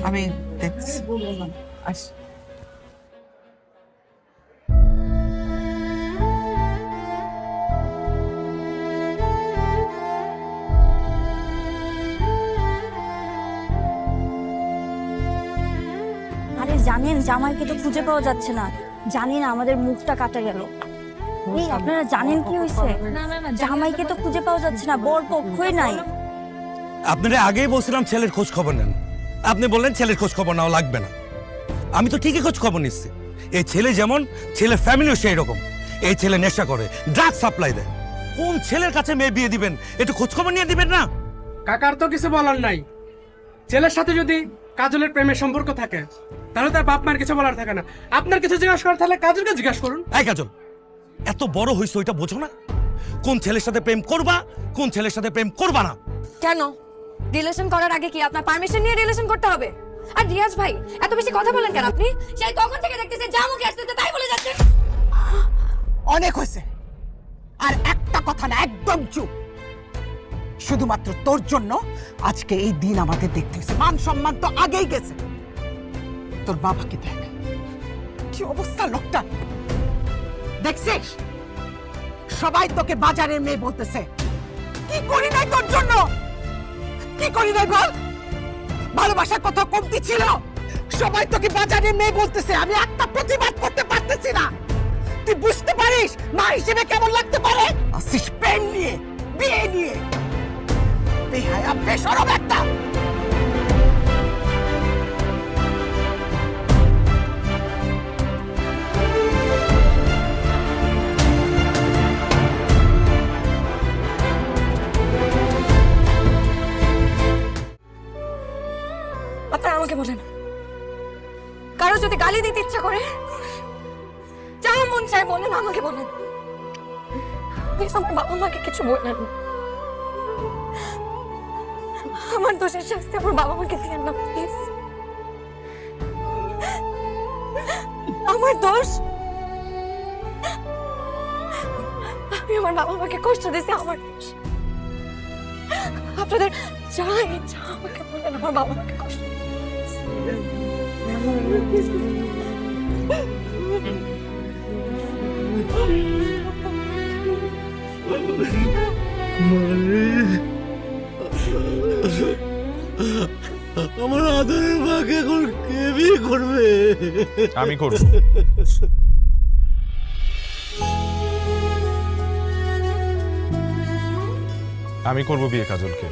আমি দেখছি। আস আরে জানেন জামাইকে তো খুঁজে পাওয়া যাচ্ছে না, জানি না আমাদের মুখটা কাটা গেল। এই আপনারা জানেন কি হয়েছে? জামাইকে তো খুঁজে পাওয়া যাচ্ছে না, বর পক্ষই নাই। আপনারা আগেই বলছিলাম ছেলের খোঁজ খবর নেন, আপনি বললেন ছেলের খোঁজ খবর নাও লাগবে না। আমি তো ঠিকই খোঁজ খবর নিচ্ছি। এই ছেলে যেমন, ছেলে ফ্যামিলিও সেই রকম। এই ছেলে নেশা করে, ড্রাগ সাপ্লাই দেয়। কোন ছেলের কাছে মেয়ে বিয়ে দিবেন একটু খোঁজ খবর নিয়ে দিবেন না? কাকার তো কিছু বলার নাই। ছেলের সাথে যদি কাজলের প্রেমের সম্পর্ক থাকে তাহলে তার বাপ মায়ের কিছু বলার থাকে না। আপনার কিছু জিজ্ঞাসা করার তাহলে কাজলকে জিজ্ঞাসা করুন। এই কাজল, এত বড় হইছো ওইটা বোঝো না? কোন ছেলের সাথে প্রেম করবা, কোন ছেলের সাথে প্রেম করবা না? কেন রিলেশন করার আগে কি আপনার পারমিশন নিয়ে রিলেশন করতে হবে? আর রিয়াজ ভাই এত বেশি কথা বলেন কেন আপনি? সেই তখন থেকে দেখতেছে যা মুখে আসতেছে তাই বলে যাচ্ছেন। অনেক হয়েছে, আর একটা কথা না, একদম চুপ। শুধুমাত্র তোর জন্য আজকে এই দিন আমাদের দেখতে হয়েছে। মান সম্মান তো আগেই গেছে। তোর বাবাকে দেখ, কি অবস্থা লোকটা, দেখছিস? সবাই তোকে বাজারের মেয়ে বলতেছে। কি করি নাই তোর জন্য? কি করি নাই বল? ভালোবাসার কথা কমতি ছিল? সবাই তোকে বাজারের মেয়ে বলতেছে, আমি একটা প্রতিবাদ করতে পারতেছি না। তুই বুঝতে পারিস মা হিসেবে কেমন লাগতে পারে? আসিস প্রেম নিয়ে, বিয়ে নিয়ে, বেহায়া বেশরম একটা। আপনারা আমাকে বলেন, কারো যদি গালি দিতে ইচ্ছা করে যা মন চায় বলেন, আমাকে বলেন। প্লিজ আমার বাবা মাকে কিছু বললেন না। আমার দোষের শাস্তি আমার বাবা মাকে দিলেন না প্লিজ। আমার দোষ, আমি আমার বাবা মাকে কষ্ট দিয়েছি, আমার দোষ। আপনাদের যা ইচ্ছা আমাকে বলেন, আমার বাবা মাকে কষ্ট আমার আদরের মাকে এখন কে বিয়ে করবে? আমি করব। আমি করব বিয়ে কাজলকে।